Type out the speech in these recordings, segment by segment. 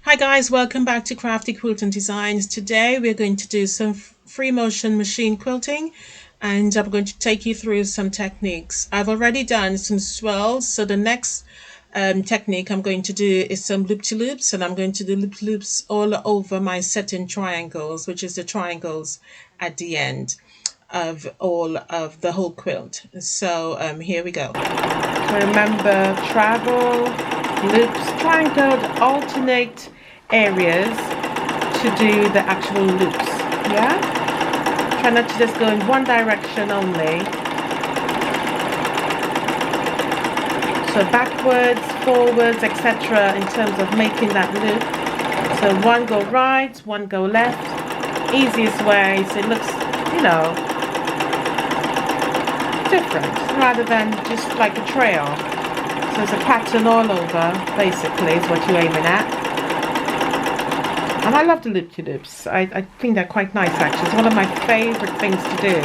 Hi guys, welcome back to Crafty Quilting Designs. Today we're going to do some free motion machine quilting and I'm going to take you through some techniques. I've already done some swirls, so the next technique I'm going to do is some loop-to-loops, and I'm going to do loop-loops all over my setting triangles, which is the triangles at the end of all of the whole quilt. So here we go. So remember, travel, loops, try and go to alternate areas to do the actual loops. Yeah? Try not to just go in one direction only. So backwards, forwards, etc. in terms of making that loop. So one go right, one go left. Easiest way, so it looks, different rather than just like a trail. So there's a pattern all over, basically, is what you're aiming at. And I love the loop-to-loops. I think they're quite nice, actually. It's one of my favorite things to do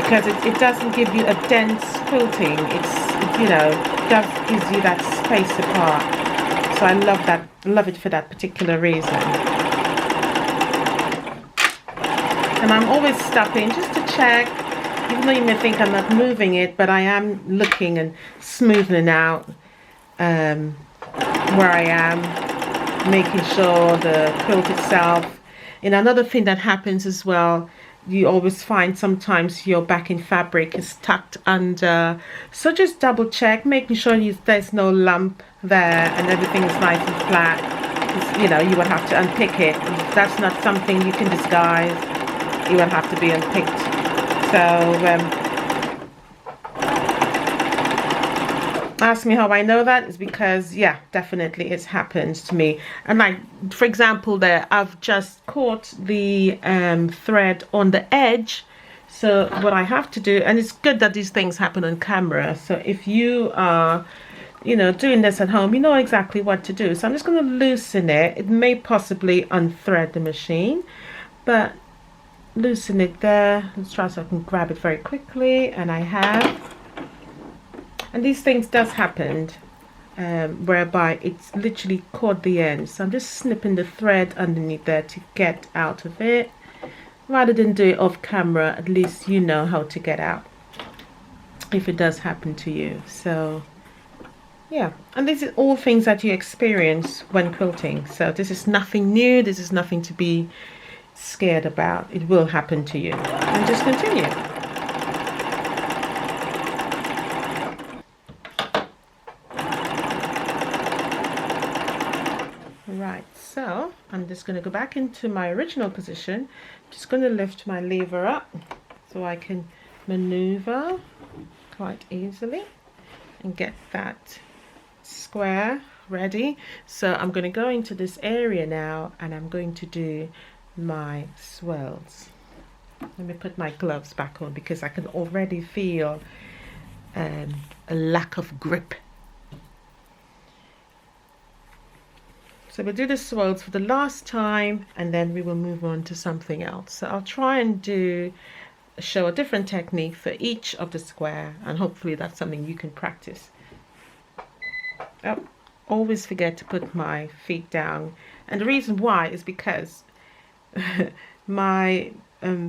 because it doesn't give you a dense quilting. Gives you that space apart. So I love it for that particular reason. And I'm always stopping just to check. Even though you may think I'm not moving it, but I am looking and smoothing out where I am, making sure the quilt itself. And another thing that happens as well, you always find sometimes your backing fabric is tucked under. So just double check, making sure there's no lump there and everything is nice and flat. You would have to unpick it. That's not something you can disguise. You would have to be unpicked. So ask me how I know that is because, yeah, definitely it's happened to me. And like, for example, there I've just caught the thread on the edge. So what I have to do, and it's good that these things happen on camera. So if you are, doing this at home, you know exactly what to do. So I'm just going to loosen it. It may possibly unthread the machine, but loosen it there. Let's try so I can grab it very quickly, and I have. And these things does happen whereby it's literally caught the end. So I'm just snipping the thread underneath there to get out of it. Rather than do it off camera, at least you know how to get out if it does happen to you. So yeah, and this is all things that you experience when quilting. So this is nothing new. This is nothing to be scared about. It will happen to you, and just continue. Right, so I'm just going to go back into my original position. Just going to lift my lever up so I can maneuver quite easily and get that square ready. So I'm going to go into this area now, and I'm going to do my swirls. Let me put my gloves back on because I can already feel a lack of grip. So we'll do the swirls for the last time, and then we will move on to something else. So I'll try and show a different technique for each of the square, and hopefully that's something you can practice. Oh, always forget to put my feet down, and the reason why is because my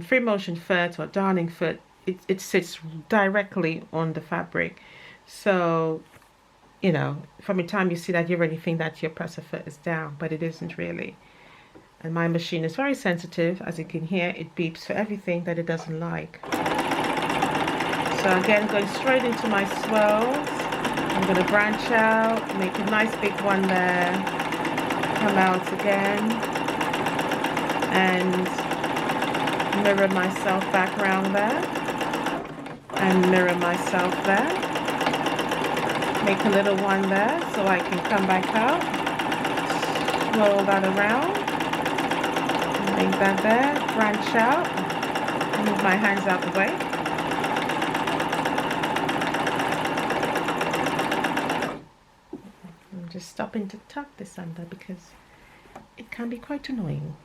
free motion foot or darning foot, it sits directly on the fabric. So from the time you see that, you already think that your presser foot is down, but it isn't really. And my machine is very sensitive. As you can hear, it beeps for everything that it doesn't like. So again, going straight into my swirls. I'm going to branch out, make a nice big one there, come out again, and mirror myself back around there, and mirror myself there. Make a little one there so I can come back out, swirl that around, make that there, branch out, move my hands out the way. I'm just stopping to tuck this under because it can be quite annoying.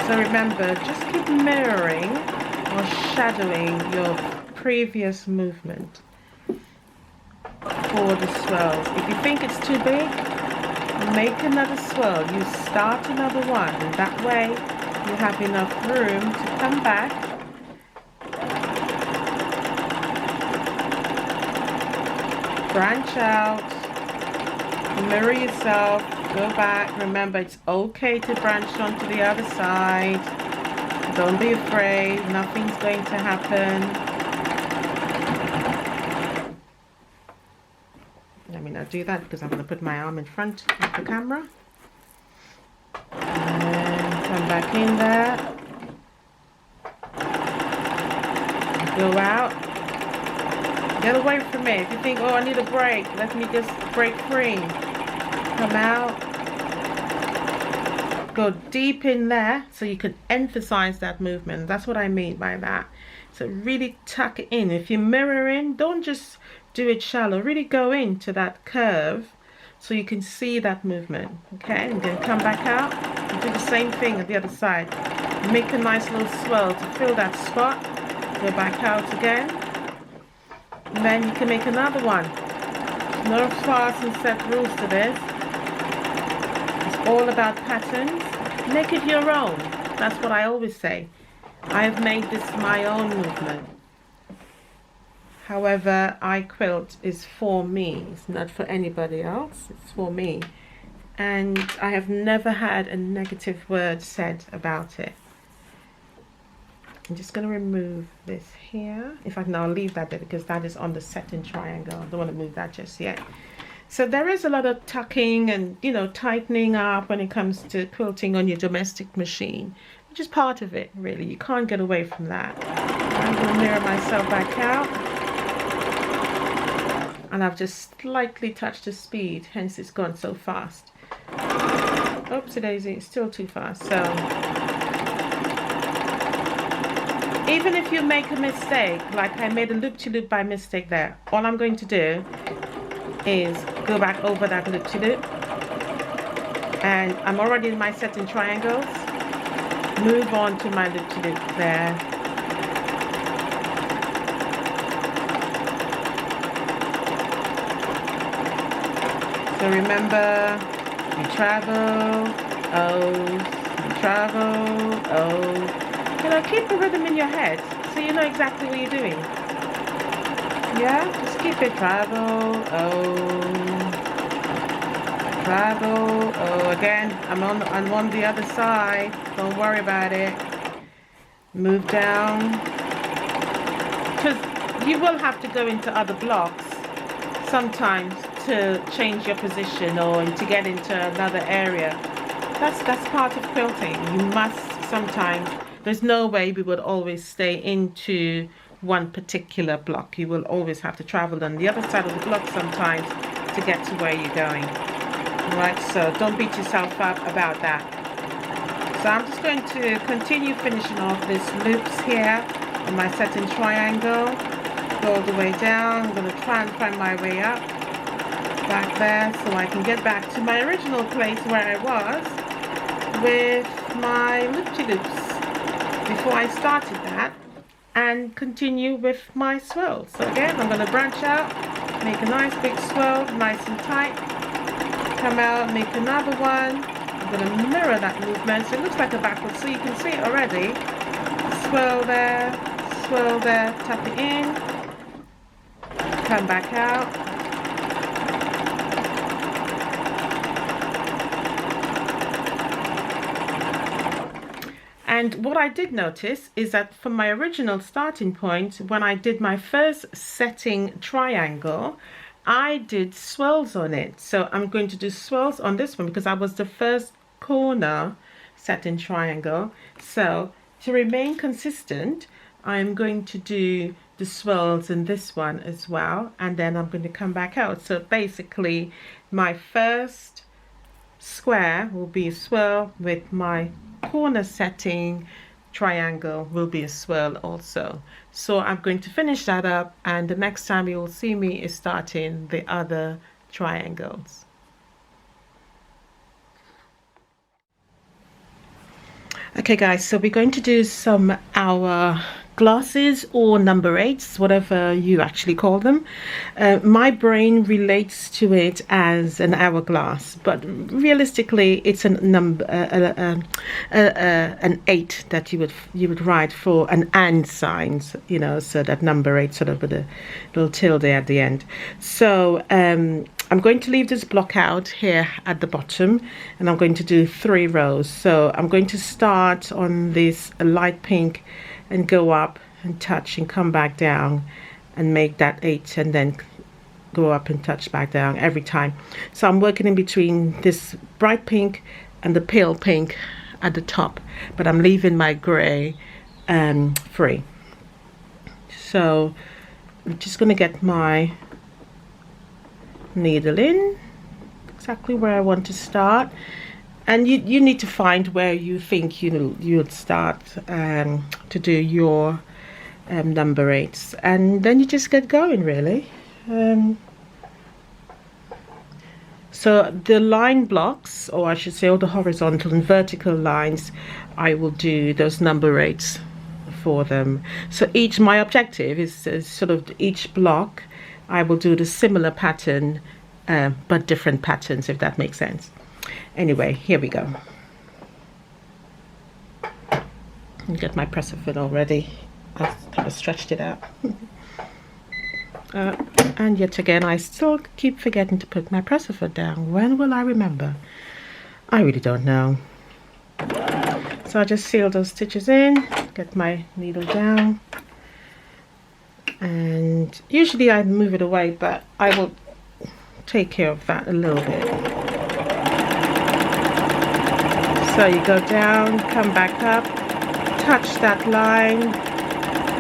So remember, just keep mirroring or shadowing your previous movement for the swirls. If you think it's too big, make another swirl. You start another one, and that way you have enough room to come back branch out, mirror yourself, go back. Remember, it's okay to branch onto the other side. Don't be afraid, nothing's going to happen. Let me not do that because I'm going to put my arm in front of the camera. And come back in there. Go out. Get away from me. If you think, oh, I need a break, let me just break free. Come out. Go deep in there so you can emphasize that movement. That's what I mean by that. So really tuck it in. If you're mirroring, don't just do it shallow. Really go into that curve so you can see that movement. Okay, and then come back out and do the same thing at the other side. Make a nice little swirl to fill that spot. Go back out again. And then you can make another one. No fast and set rules to this. It's all about patterns. Make it your own. That's what I always say. I have made this my own movement. However, I quilt is for me. It's not for anybody else. It's for me. And I have never had a negative word said about it. I'm just going to remove this here. In fact, no, I'll leave that there because that is on the setting triangle. I don't want to move that just yet. So there is a lot of tucking and, you know, tightening up when it comes to quilting on your domestic machine, which is part of it, really. You can't get away from that. I'm going to mirror myself back out. And I've just slightly touched the speed, hence it's gone so fast. Oopsie daisy, it's still too fast. So even if you make a mistake, like I made a loop-to-loop by mistake there, all I'm going to do is go back over that loop-to-loop, and I'm already in my setting triangles. Move on to my loop-to-loop there. So remember, you travel, you travel, you know, keep the rhythm in your head so you know exactly what you're doing. Yeah, just keep it. Travel, again, I'm on the other side. Don't worry about it. Move down. Because you will have to go into other blocks sometimes to change your position or to get into another area. That's part of quilting. You must sometimes. There's no way we would always stay into one particular block. You will always have to travel on the other side of the block sometimes to get to where you're going. Alright, so don't beat yourself up about that. So I'm just going to continue finishing off these loops here on my setting triangle. Go all the way down. I'm going to try and find my way up back there so I can get back to my original place where I was with my loop-to-loops before I started that, and continue with my swirl. So again, I'm going to branch out, make a nice big swirl, nice and tight, come out, make another one. I'm going to mirror that movement so it looks like a backward, so you can see it already. Swirl there, tap it in, come back out. And what I did notice is that from my original starting point, when I did my first setting triangle, I did swirls on it. So I'm going to do swirls on this one because I was the first corner setting triangle. So to remain consistent, I'm going to do the swirls in this one as well. And then I'm going to come back out. So basically, my first square will be a swirl with my corner setting triangle will be a swirl also. So I'm going to finish that up, and the next time you will see me is starting the other triangles. Okay guys, so we're going to do some our glasses or number eights, whatever you actually call them. My brain relates to it as an hourglass, but realistically, it's a number, an eight that you would write for an and signs, you know, so that number eight sort of with a little tilde at the end. So I'm going to leave this block out here at the bottom, and I'm going to do 3 rows. So I'm going to start on this light pink and go up and touch and come back down and make that 8, and then go up and touch back down every time. So I'm working in between this bright pink and the pale pink at the top, but I'm leaving my grey free. So I'm just going to get my needle in exactly where I want to start, and you need to find where you think you'd start to do your number 8s, and then you just get going really. So the line blocks, or I should say all the horizontal and vertical lines, I will do those number 8s for them. So my objective is sort of each block I will do the similar pattern, but different patterns, if that makes sense. Anyway, here we go. Get my presser foot already. I've kind of stretched it out. And yet again, I still keep forgetting to put my presser foot down. When will I remember? I really don't know. So I just seal those stitches in, get my needle down. And usually I move it away, but I will take care of that a little bit. So you go down, come back up, touch that line.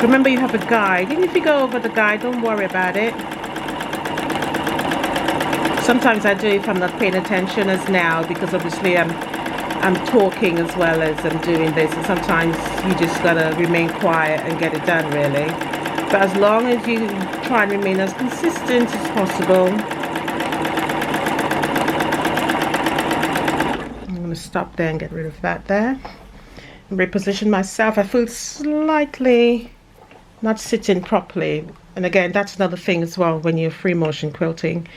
Remember, you have a guide. Even if you go over the guide, don't worry about it. Sometimes I do if I'm not paying attention, as now, because obviously I'm talking as well as I'm doing this, and sometimes you just gotta remain quiet and get it done really. But as long as you try and remain as consistent as possible. I'm going to stop there and get rid of that there. And reposition myself. I feel slightly not sitting properly. And again, that's another thing as well when you're free motion quilting,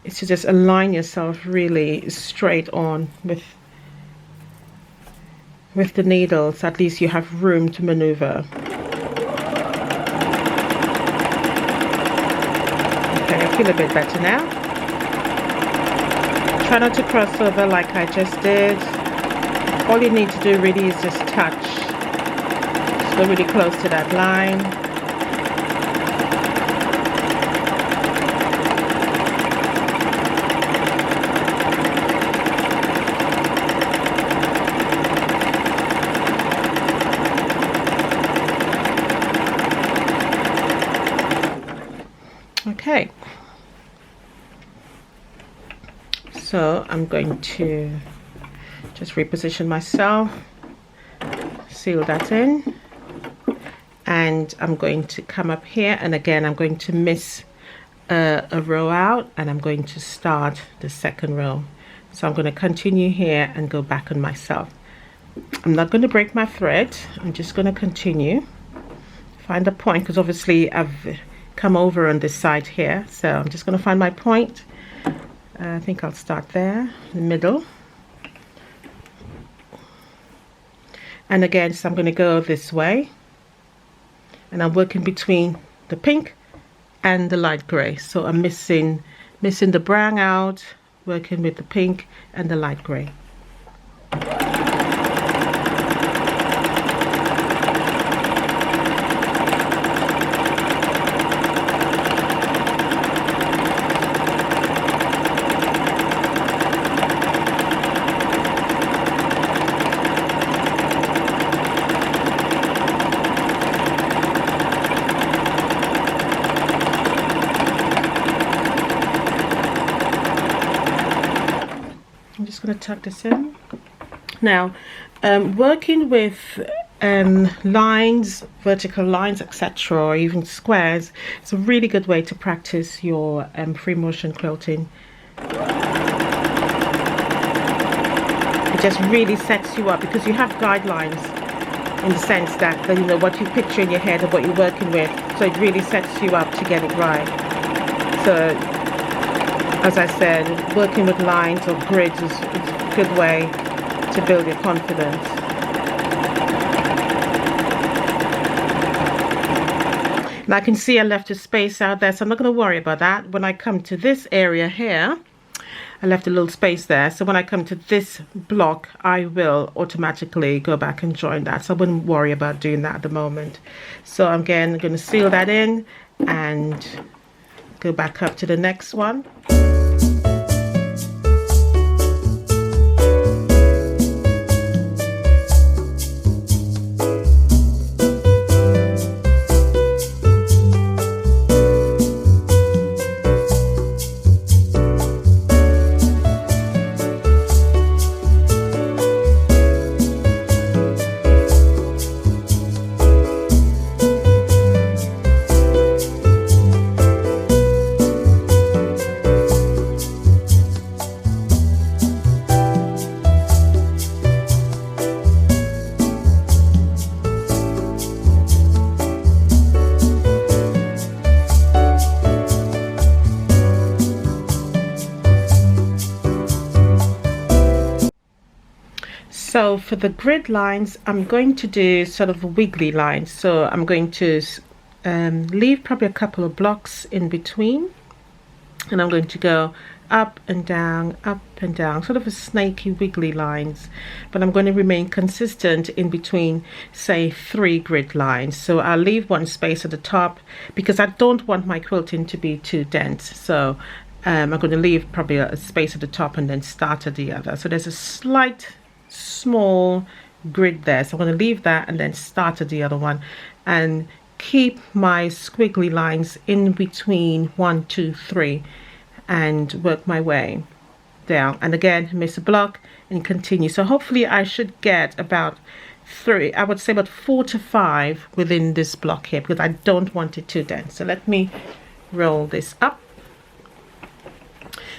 is to just align yourself really straight on with the needles. At least you have room to maneuver. I feel a bit better now. Try not to cross over like I just did. All you need to do really is just touch. Just go really close to that line. Okay. So I'm going to just reposition myself, seal that in, and I'm going to come up here, and again I'm going to miss a row out, and I'm going to start the second row. So I'm going to continue here and go back on myself. I'm not going to break my thread. I'm just going to continue, find a point, because obviously I've come over on this side here, so I'm just going to find my point. I think I'll start there in the middle, and again, so I'm going to go this way, and I'm working between the pink and the light gray. So I'm missing the brown out, working with the pink and the light gray. Going to tuck this in now. Working with lines, vertical lines, etc., or even squares, it's a really good way to practice your free motion quilting. It just really sets you up because you have guidelines. in the sense that you know what you picture in your head of what you're working with, so it really sets you up to get it right. So as I said, working with lines or grids is a good way to build your confidence. And I can see I left a space out there, so I'm not going to worry about that. When I come to this area here, I left a little space there, so when I come to this block I will automatically go back and join that, so I wouldn't worry about doing that at the moment. So again, I'm going to seal that in and go back up to the next one. So for the grid lines, I'm going to do sort of wiggly lines. So I'm going to leave probably a couple of blocks in between, and I'm going to go up and down, sort of a snaky wiggly lines, but I'm going to remain consistent in between, say, 3 grid lines. So I'll leave one space at the top because I don't want my quilting to be too dense. So I'm going to leave probably a space at the top and then start at the other. So there's a slight small grid there, so I'm going to leave that and then start at the other one and keep my squiggly lines in between 1, 2, 3 and work my way down, and again miss a block and continue. So hopefully I should get about 3, I would say about 4 to 5 within this block here, because I don't want it too dense. So let me roll this up.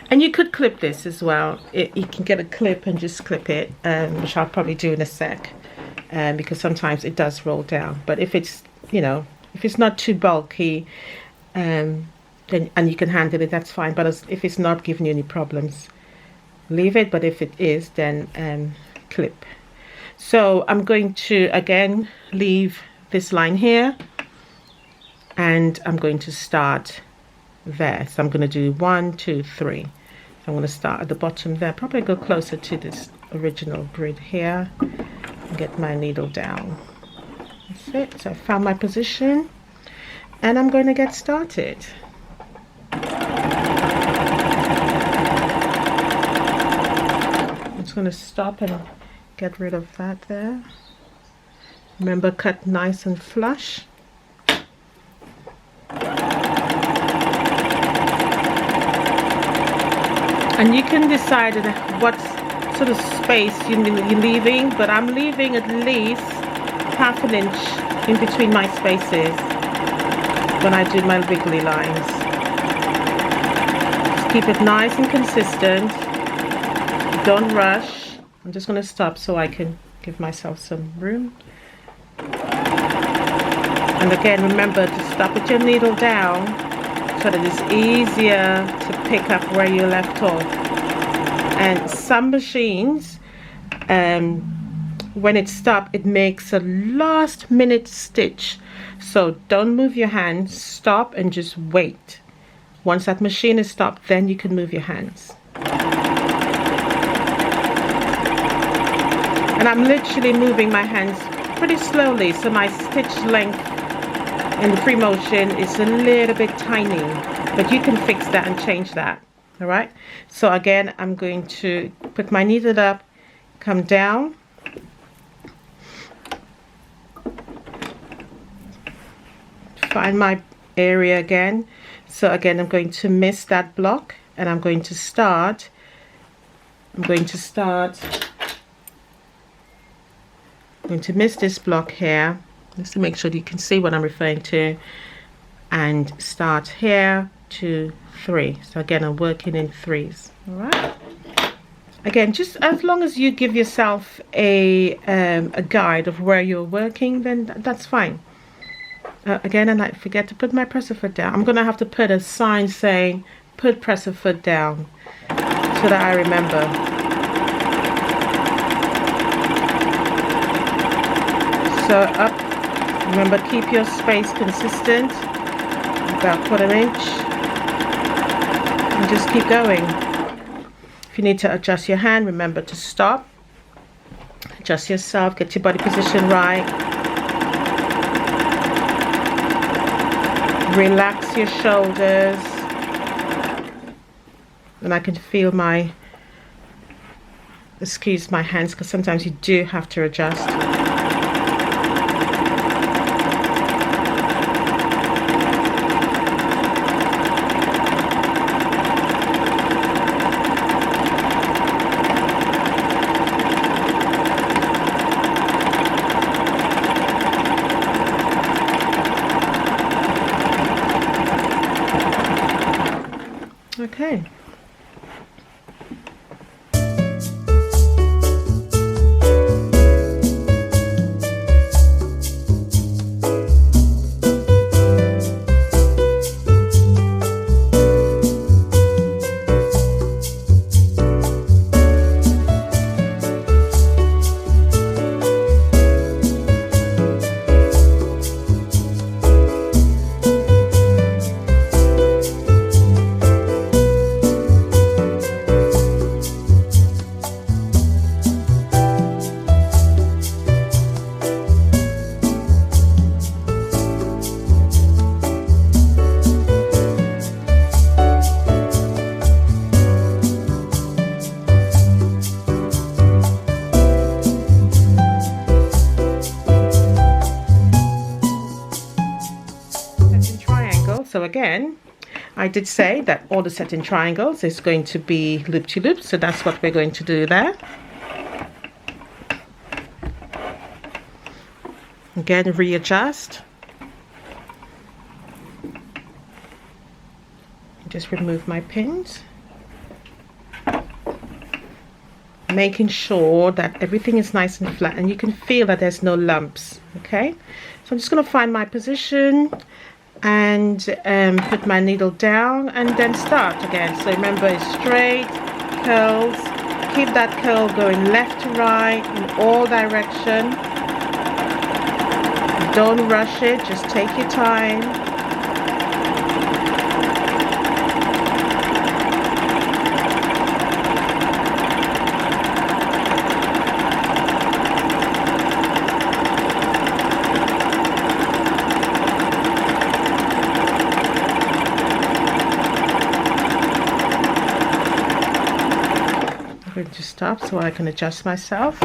And you could clip this as well. You can get a clip and just clip it, which I'll probably do in a sec, because sometimes it does roll down. But if it's, you know, if it's not too bulky, then and you can handle it, that's fine. But if it's not giving you any problems, leave it. But if it is, then clip. So I'm going to again leave this line here, and I'm going to start there. So I'm going to do 1, 2, 3. I'm going to start at the bottom there, probably go closer to this original grid here and get my needle down. That's it. So I found my position and I'm going to get started. I'm just going to stop and get rid of that there. Remember, cut nice and flush. And you can decide what sort of space you're leaving, but I'm leaving at least ½ inch in between my spaces when I do my wiggly lines. Just keep it nice and consistent. Don't rush. I'm just going to stop so I can give myself some room. And again, remember to stop with your needle down so that it's easier to pick up where you left off. And some machines, when it's stopped, it makes a last minute stitch. So don't move your hands, stop and just wait. Once that machine is stopped, then you can move your hands. And I'm literally moving my hands pretty slowly, so my stitch length in the free motion is a little bit tiny, but you can fix that and change that. All right, so again I'm going to put my needle up, come down, find my area again. So again I'm going to miss that block and I'm going to start I'm going to miss this block here, just to make sure you can see what I'm referring to, and start here, 2, 3. So again I'm working in threes. All right, Again, just as long as you give yourself a guide of where you're working, then that's fine. Again, and I forget to put my presser foot down. I'm gonna have to put a sign saying put presser foot down so that I remember. So up, remember, keep your space consistent, about 1/4 inch, and just keep going. If you need to adjust your hand, remember to stop, adjust yourself, get your body position right, relax your shoulders, and I can feel my, excuse my hands, because sometimes you do have to adjust. Okay. So again, I did say that all the set in triangles is going to be loop-to-loop, so that's what we're going to do there. Again, readjust. Just remove my pins. Making sure that everything is nice and flat and you can feel that there's no lumps, okay? So I'm just going to find my position and put my needle down and then start again. So remember, it's straight curls, keep that curl going left to right in all direction. Don't rush it, just take your time. To stop so I can adjust myself.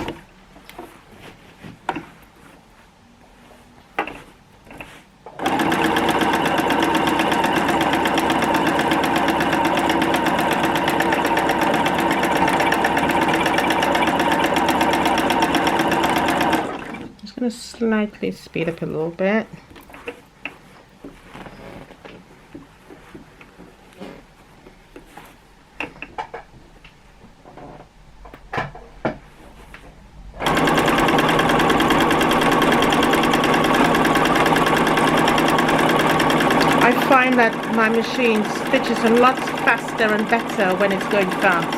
Just going to slightly speed up a little bit. I find that my machine stitches a lot faster and better when it's going fast.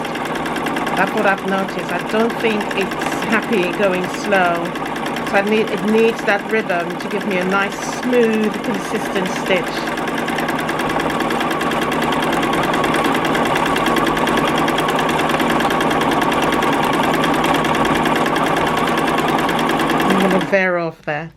That's what I've noticed. I don't think it's happy going slow. So it needs that rhythm to give me a nice, smooth, consistent stitch. I'm going to veer off there.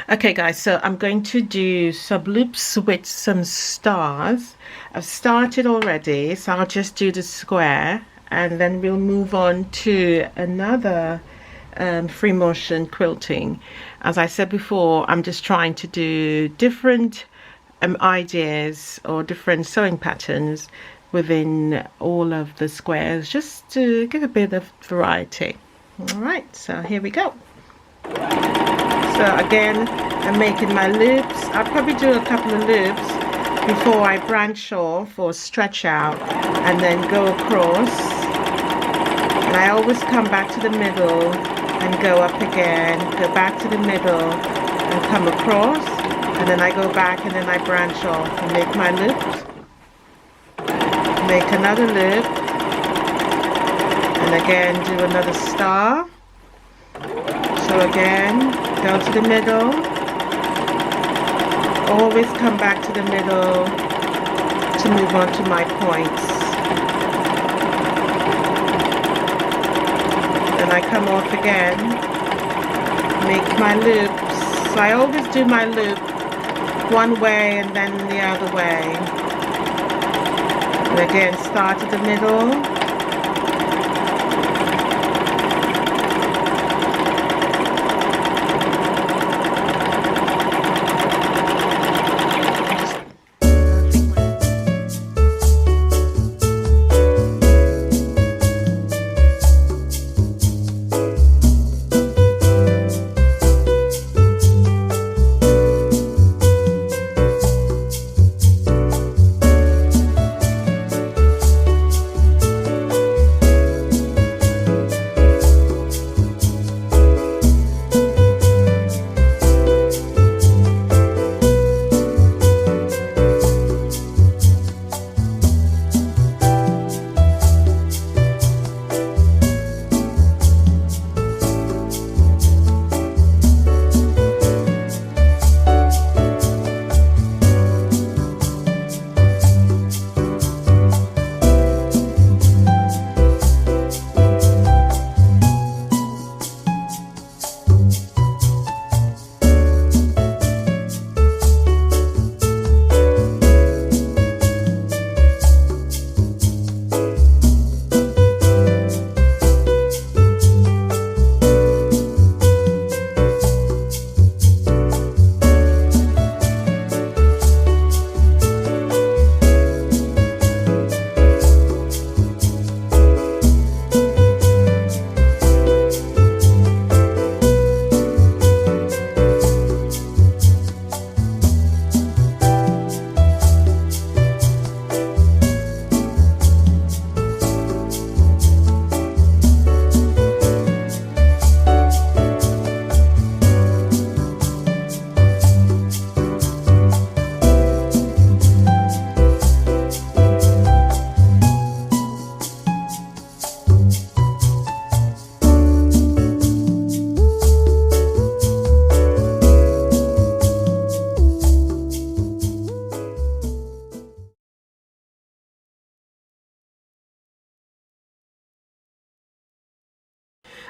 Okay guys, so I'm going to do some loops with some stars. I've started already, so I'll just do the square and then we'll move on to another free motion quilting. As I said before, I'm just trying to do different ideas or different sewing patterns within all of the squares, just to give a bit of variety. All right, so here we go. So again, I'm making my loops. I'll probably do a couple of loops before I branch off or stretch out and then go across. And I always come back to the middle and go up again, go back to the middle and come across, and then I go back and then I branch off and make my loops, make another loop, and again do another star. So again, go to the middle, always come back to the middle to move on to my points. Then I come off again, make my loops. So I always do my loop one way and then the other way. And again, start at the middle.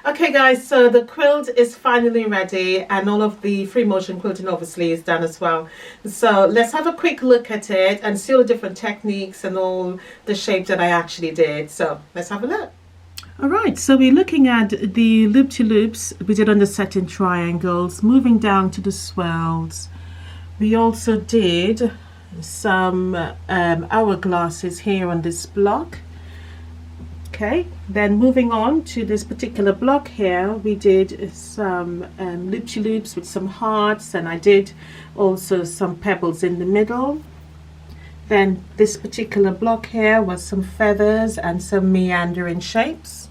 Okay guys, so the quilt is finally ready and all of the free motion quilting obviously is done as well. So let's have a quick look at it and see all the different techniques and all the shapes that I actually did. So let's have a look. Alright, so we're looking at the loop-to-loops we did on the satin triangles, moving down to the swirls. We also did some hourglasses here on this block. Okay, then moving on to this particular block here, we did some loop-to-loops with some hearts, and I did also some pebbles in the middle. Then this particular block here was some feathers and some meandering shapes.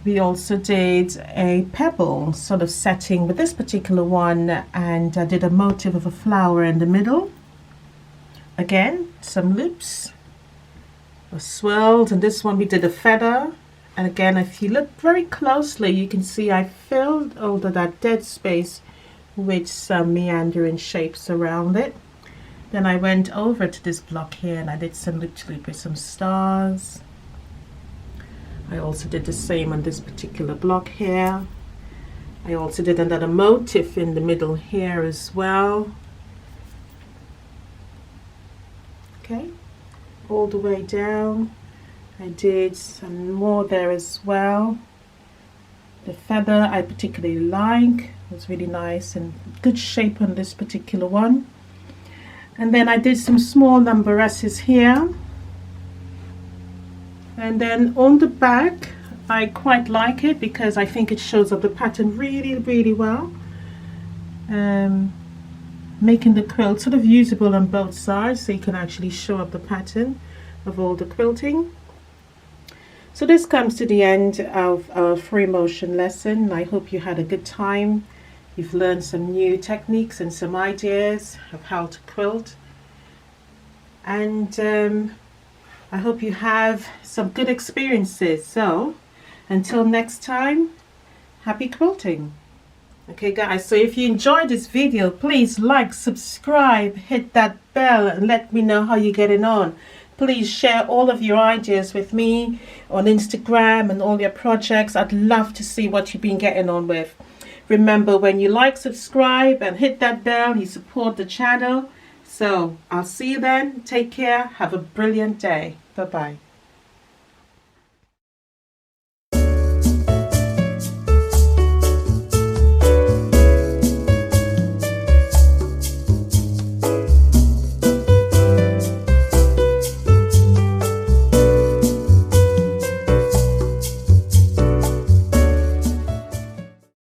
We also did a pebble sort of setting with this particular one, and I did a motif of a flower in the middle. Again, some loops, swirled, and this one we did a feather. And again, if you look very closely, you can see I filled all of that dead space with some meandering shapes around it. Then I went over to this block here and I did some loop-to-loop with some stars. I also did the same on this particular block here. I also did another motif in the middle here as well. Okay, all the way down. I did some more there as well. The feather I particularly like, it was really nice and good shape on this particular one. And then I did some small numberesses here. And then on the back, I quite like it because I think it shows up the pattern really well. Making the quilt sort of usable on both sides, so you can actually show up the pattern of all the quilting. So this comes to the end of our free motion lesson. I hope you had a good time. You've learned some new techniques and some ideas of how to quilt. And I hope you have some good experiences. So until next time, happy quilting. Okay guys, so if you enjoyed this video, please like, subscribe, hit that bell and let me know how you're getting on. Please share all of your ideas with me on Instagram and all your projects. I'd love to see what you've been getting on with. Remember, when you like, subscribe and hit that bell, you support the channel. So I'll see you then. Take care. Have a brilliant day. Bye-bye.